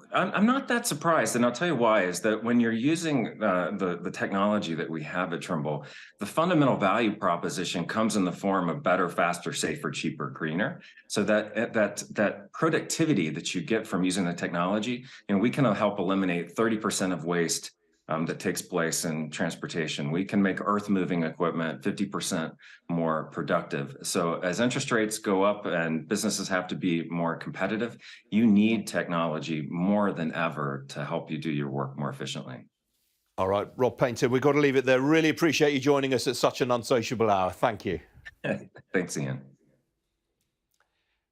not that surprised, and I'll tell you why. Is that when you're using the technology that we have at Trimble, the fundamental value proposition comes in the form of better, faster, safer, cheaper, greener. So that productivity that you get from using the technology, we can help eliminate 30% of waste that takes place in transportation. We can make earth-moving equipment 50% more productive. So as interest rates go up and businesses have to be more competitive, you need technology more than ever to help you do your work more efficiently. All right, Rob Painter, we've got to leave it there. Really appreciate you joining us at such an unsociable hour. Thank you. Thanks, Ian.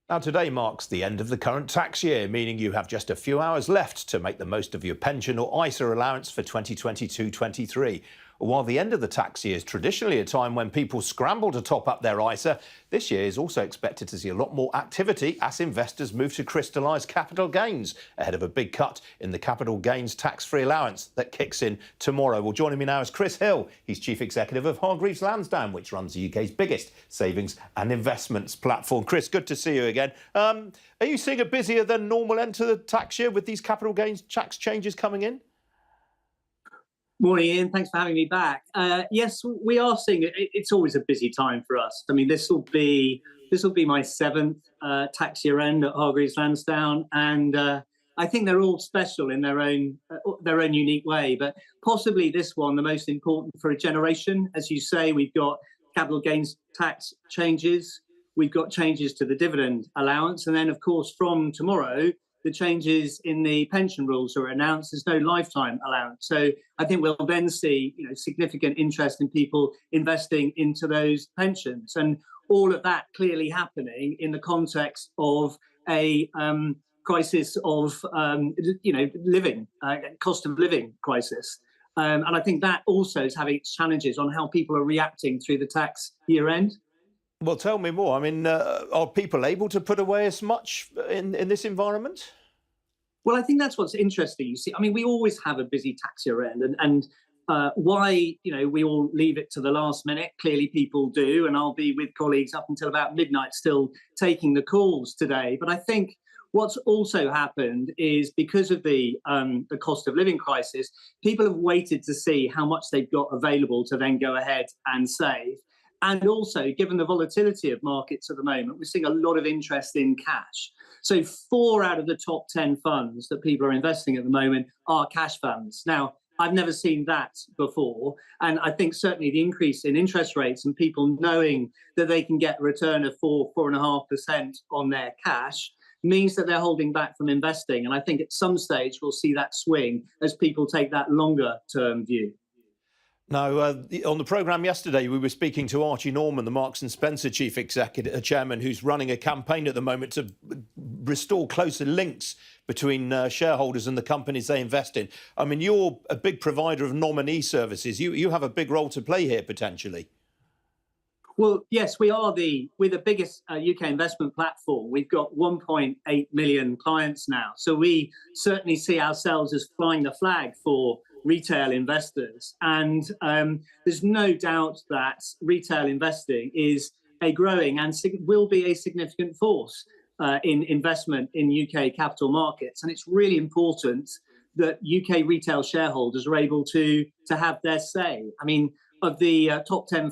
Now, today marks the end of the current tax year, meaning you have just a few hours left to make the most of your pension or ISA allowance for 2022-23. While the end of the tax year is traditionally a time when people scramble to top up their ISA, this year is also expected to see a lot more activity as investors move to crystallise capital gains ahead of a big cut in the capital gains tax-free allowance that kicks in tomorrow. Well, joining me now is Chris Hill. He's Chief Executive of Hargreaves Lansdown, which runs the UK's biggest savings and investments platform. Chris, good to see you again. Are you seeing a busier than normal end to the tax year with these capital gains tax changes coming in? Morning, Ian. Thanks for having me back. Yes, we are seeing it. It's always a busy time for us. I mean, this will be my 7th tax year end at Hargreaves Lansdown, and I think they're all special in their own unique way. But possibly this one, the most important for a generation. As you say, we've got capital gains tax changes, we've got changes to the dividend allowance, and then of course from tomorrow, the changes in the pension rules are announced. There's no lifetime allowance. So I think we'll then see significant interest in people investing into those pensions. And all of that clearly happening in the context of a crisis of living, cost of living crisis. And I think that also is having its challenges on how people are reacting through the tax year end. Well, tell me more. I mean, are people able to put away as much in this environment? Well, I think that's what's interesting. You see, I mean, we always have a busy tax year end, and why we all leave it to the last minute. Clearly, people do, and I'll be with colleagues up until about midnight, still taking the calls today. But I think what's also happened is because of the cost of living crisis, people have waited to see how much they've got available to then go ahead and save. And also, given the volatility of markets at the moment, we're seeing a lot of interest in cash. So 4 out of the top 10 funds that people are investing at the moment are cash funds. Now, I've never seen that before. And I think certainly the increase in interest rates and people knowing that they can get a return of 4.5% on their cash means that they're holding back from investing. And I think at some stage we'll see that swing as people take that longer term view. Now, on the programme yesterday, we were speaking to Archie Norman, the Marks and Spencer Chief Executive Chairman, who's running a campaign at the moment to restore closer links between shareholders and the companies they invest in. I mean, you're a big provider of nominee services. You have a big role to play here, potentially. Well, yes, we're the biggest UK investment platform. We've got 1.8 million clients now. So we certainly see ourselves as flying the flag for retail investors. And there's no doubt that retail investing is a growing and will be a significant force in investment in UK capital markets. And it's really important that UK retail shareholders are able to have their say. I mean, of the top 10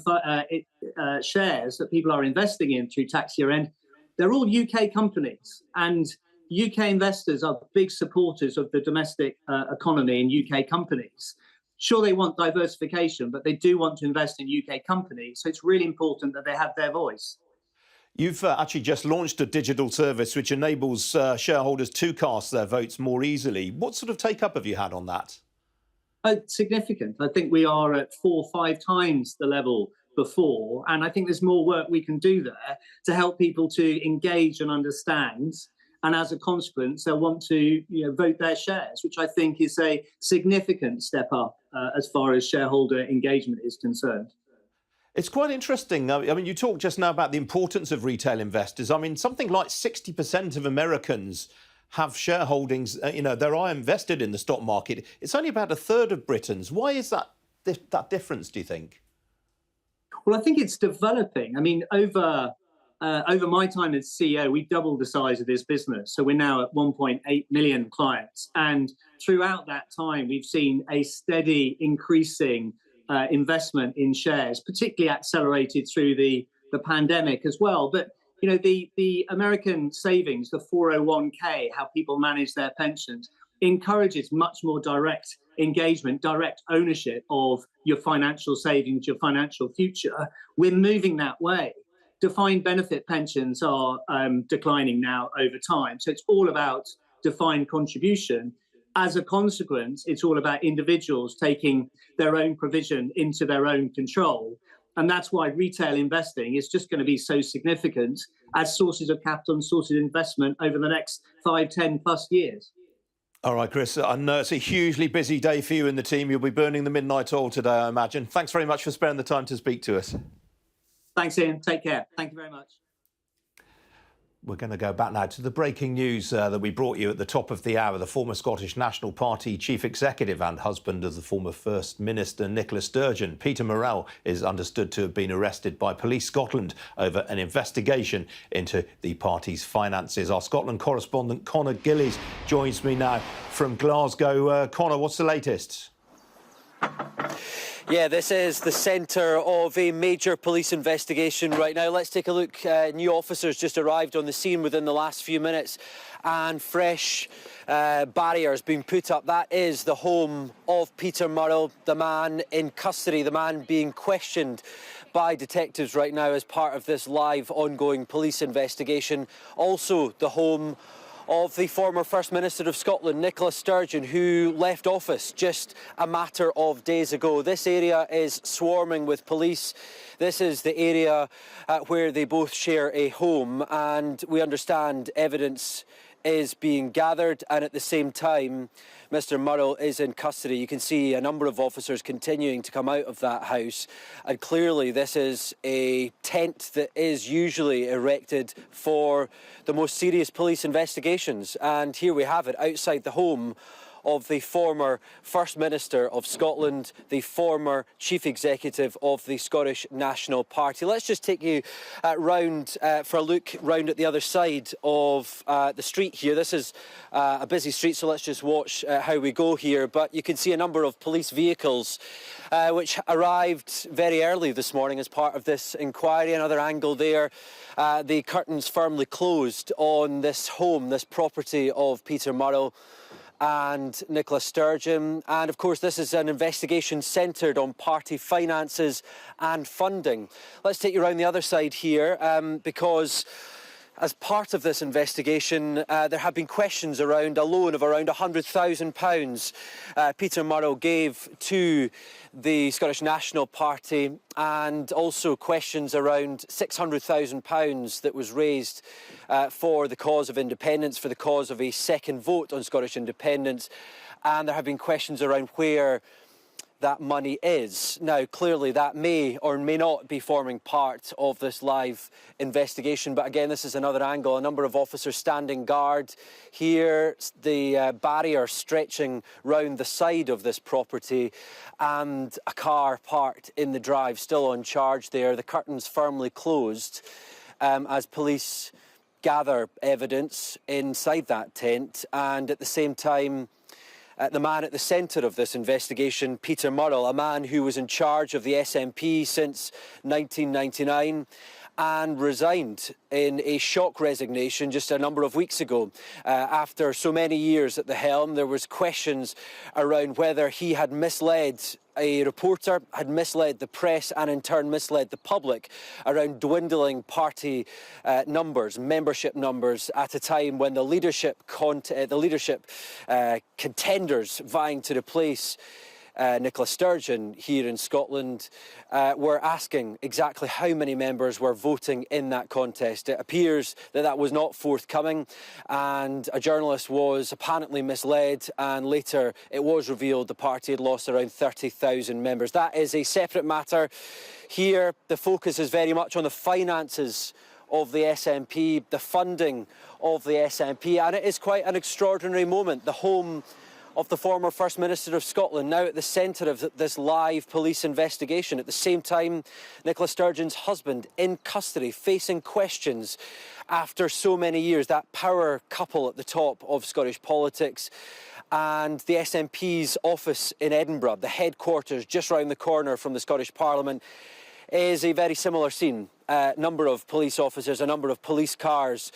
shares that people are investing in through tax year end, they're all UK companies. And UK investors are big supporters of the domestic economy and UK companies. Sure, they want diversification, but they do want to invest in UK companies. So it's really important that they have their voice. You've actually just launched a digital service which enables shareholders to cast their votes more easily. What sort of take-up have you had on that? Significant. I think we are at 4 or 5 times the level before. And I think there's more work we can do there to help people to engage and understand. And as a consequence, they'll want to vote their shares, which I think is a significant step up as far as shareholder engagement is concerned. It's quite interesting. I mean, you talked just now about the importance of retail investors. I mean, something like 60% of Americans have shareholdings, they are invested in the stock market. It's only about a third of Britons. Why is that difference, do you think? Well, I think it's developing. I mean, over my time as CEO, we doubled the size of this business. So we're now at 1.8 million clients. And throughout that time, we've seen a steady increasing investment in shares, particularly accelerated through the pandemic as well. But, the American savings, the 401k, how people manage their pensions, encourages much more direct engagement, direct ownership of your financial savings, your financial future. We're moving that way. Defined benefit pensions are declining now over time. So it's all about defined contribution. As a consequence, it's all about individuals taking their own provision into their own control. And that's why retail investing is just going to be so significant as sources of capital and sources of investment over the next 5, 10 plus years. All right, Chris, I know it's a hugely busy day for you and the team. You'll be burning the midnight oil today, I imagine. Thanks very much for sparing the time to speak to us. Thanks, Ian. Take care. Thank you very much. We're going to go back now to the breaking news that we brought you at the top of the hour. The former Scottish National Party chief executive and husband of the former First Minister Nicola Sturgeon, Peter Morrill, is understood to have been arrested by Police Scotland over an investigation into the party's finances. Our Scotland correspondent Conor Gillies joins me now from Glasgow. Conor, what's the latest? Yeah, this is the centre of a major police investigation right now. Let's take a look. New officers just arrived on the scene within the last few minutes and fresh barriers being put up. That is the home of Peter Morrill, the man in custody, the man being questioned by detectives right now as part of this live ongoing police investigation. Also the home of the former First Minister of Scotland, Nicola Sturgeon, who left office just a matter of days ago. This area is swarming with police. This is the area where they both share a home, and we understand evidence is being gathered, and at the same time Mr Murrell is in custody. You can see a number of officers continuing to come out of that house, and clearly this is a tent that is usually erected for the most serious police investigations, and here we have it outside the home of the former First Minister of Scotland, the former Chief Executive of the Scottish National Party. Let's just take you round for a look round at the other side of the street here. This is a busy street, so let's just watch how we go here. But you can see a number of police vehicles which arrived very early this morning as part of this inquiry. Another angle there, the curtains firmly closed on this home, this property of Peter Morrill and Nicola Sturgeon. And of course this is an investigation centred on party finances and funding. Let's take you around the other side here because as part of this investigation, there have been questions around a loan of around £100,000 Peter Morrill gave to the Scottish National Party, and also questions around £600,000 that was raised for the cause of independence, for the cause of a second vote on Scottish independence. And there have been questions around where that money is. Now, clearly that may or may not be forming part of this live investigation, but again, this is another angle. A number of officers standing guard here, the barrier stretching round the side of this property, and a car parked in the drive, still on charge there. The curtains firmly closed as police gather evidence inside that tent, and at the same time, the man at the centre of this investigation, Peter Morrill, a man who was in charge of the SNP since 1999 and resigned in a shock resignation just a number of weeks ago. After so many years at the helm, there was questions around whether he had misled a reporter, had misled the press, and in turn misled the public around dwindling party numbers, membership numbers, at a time when the leadership contenders vying to replace Nicola Sturgeon here in Scotland were asking exactly how many members were voting in that contest. It appears that that was not forthcoming, and a journalist was apparently misled, and later it was revealed the party had lost around 30,000 members. That is a separate matter. Here the focus is very much on the finances of the SNP, the funding of the SNP, and it is quite an extraordinary moment. The home of the former First Minister of Scotland now at the centre of this live police investigation. At the same time, Nicola Sturgeon's husband in custody, facing questions after so many years, that power couple at the top of Scottish politics. And the SNP's office in Edinburgh, the headquarters just round the corner from the Scottish Parliament, is a very similar scene. A number of police officers, a number of police cars,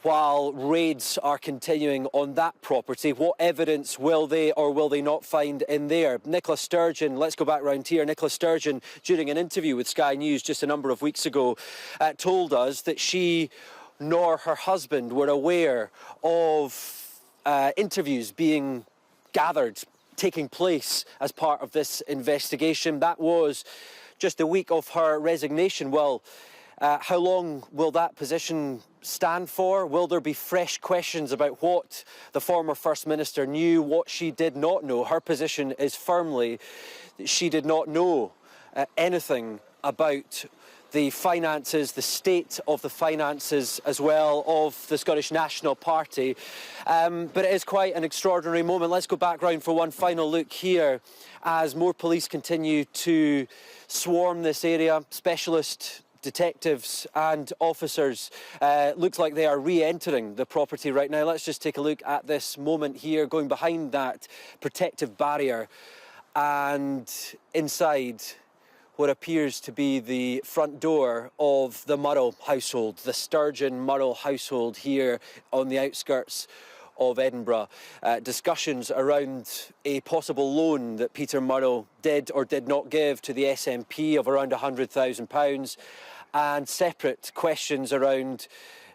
while raids are continuing on that property. What evidence will they or will they not find in there? Nicola Sturgeon, let's go back round here. Nicola Sturgeon, during an interview with Sky News just a number of weeks ago, told us that she nor her husband were aware of interviews being gathered, taking place as part of this investigation. That was just a week of her resignation. Well, how long will that position stand for? Will there be fresh questions about what the former First Minister knew, what she did not know? Her position is firmly that she did not know anything about the finances, the state of the finances as well of the Scottish National Party. But it is quite an extraordinary moment. Let's go back round for one final look here as more police continue to swarm this area. Specialist detectives and officers looks like they are re-entering the property right now. Let's just take a look at this moment here, going behind that protective barrier and inside what appears to be the front door of the Murrell household, the Sturgeon Murrell household here on the outskirts of Edinburgh. Discussions around a possible loan that Peter Morrill did or did not give to the SNP of around £100,000, and separate questions around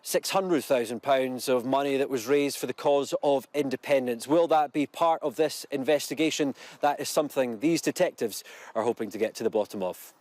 £600,000 of money that was raised for the cause of independence. Will that be part of this investigation? That is something these detectives are hoping to get to the bottom of.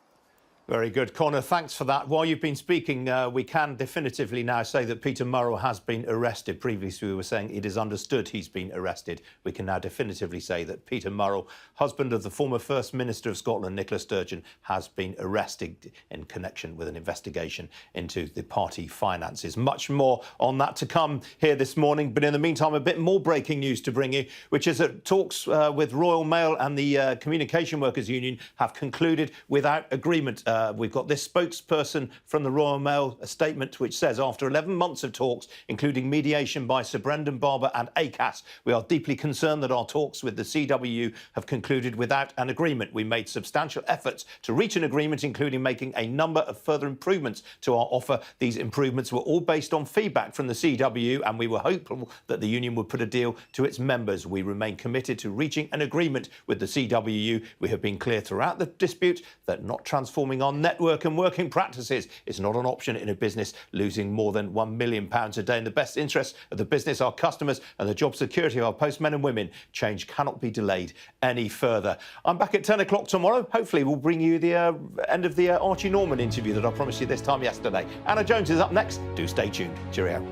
Very good. Connor, thanks for that. While you've been speaking, we can definitively now say that Peter Morrill has been arrested. Previously, we were saying it is understood he's been arrested. We can now definitively say that Peter Morrill, husband of the former First Minister of Scotland, Nicola Sturgeon, has been arrested in connection with an investigation into the party finances. Much more on that to come here this morning. But in the meantime, a bit more breaking news to bring you, which is that talks with Royal Mail and the Communication Workers Union have concluded without agreement. We've got this spokesperson from the Royal Mail, a statement which says, after 11 months of talks, including mediation by Sir Brendan Barber and ACAS, we are deeply concerned that our talks with the CWU have concluded without an agreement. We made substantial efforts to reach an agreement, including making a number of further improvements to our offer. These improvements were all based on feedback from the CWU, and we were hopeful that the union would put a deal to its members. We remain committed to reaching an agreement with the CWU. We have been clear throughout the dispute that not transforming our network and working practices is not an option in a business losing more than £1 million a day. In the best interests of the business, our customers and the job security of our postmen and women, change cannot be delayed any further. I'm back at 10 o'clock tomorrow. Hopefully we'll bring you the end of the Archie Norman interview that I promised you this time yesterday. Anna Jones is up next. Do stay tuned. Cheerio.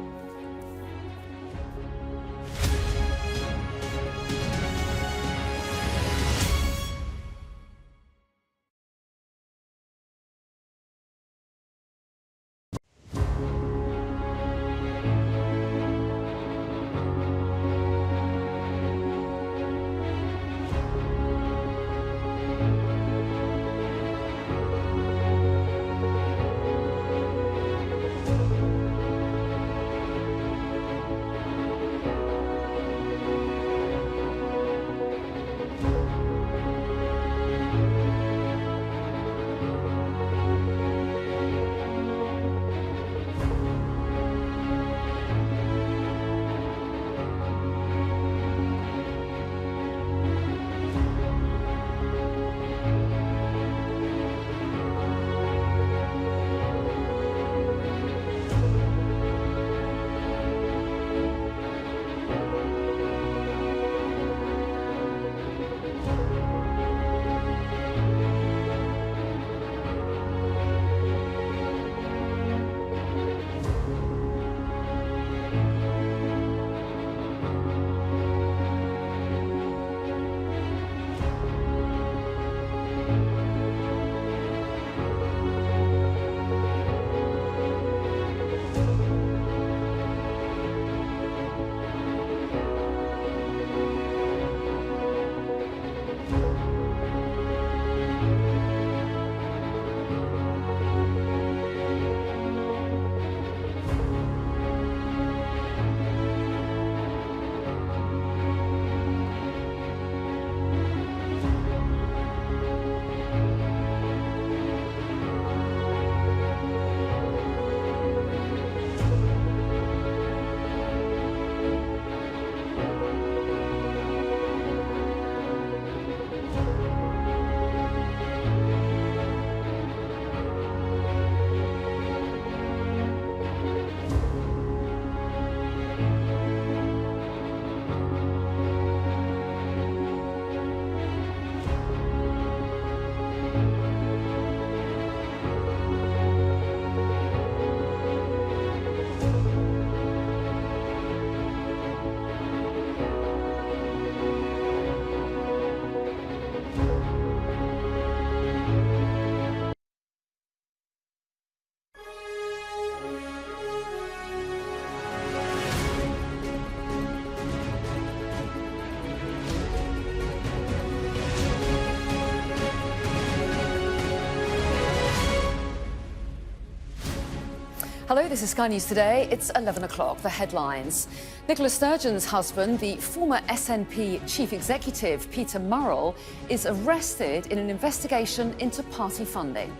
Hello, this is Sky News Today. It's 11 o'clock. The headlines. Nicola Sturgeon's husband, the former SNP chief executive, Peter Morrill, is arrested in an investigation into party funding.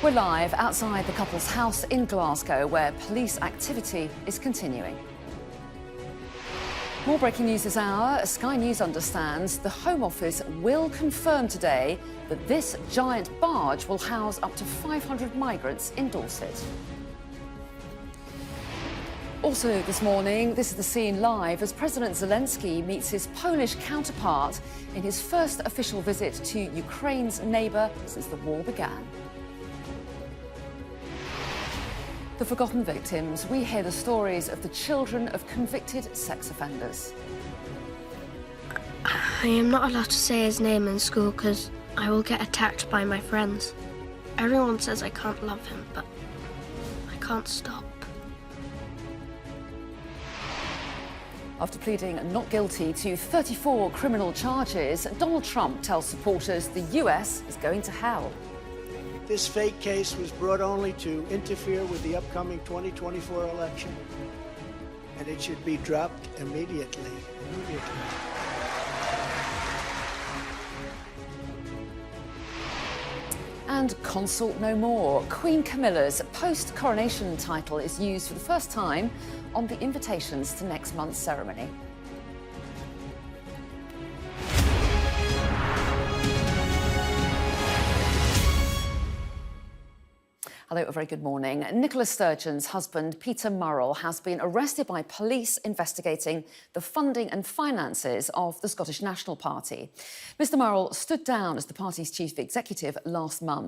We're live outside the couple's house in Glasgow, where police activity is continuing. More breaking news this hour. Sky News understands the Home Office will confirm today that this giant barge will house up to 500 migrants in Dorset. Also this morning, this is the scene live as President Zelensky meets his Polish counterpart in his first official visit to Ukraine's neighbour since the war began. The forgotten victims. We hear the stories of the children of convicted sex offenders. I am not allowed to say his name in school because I will get attacked by my friends. Everyone says I can't love him, but I can't stop. After pleading not guilty to 34 criminal charges, Donald Trump tells supporters the US is going to hell. This fake case was brought only to interfere with the upcoming 2024 election, and it should be dropped immediately. And consort no more. Queen Camilla's post-coronation title is used for the first time on the invitations to next month's ceremony. Hello, a very good morning. Nicola Sturgeon's husband, Peter Morrill, has been arrested by police investigating the funding and finances of the Scottish National Party. Mr Morrill stood down as the party's chief executive last month.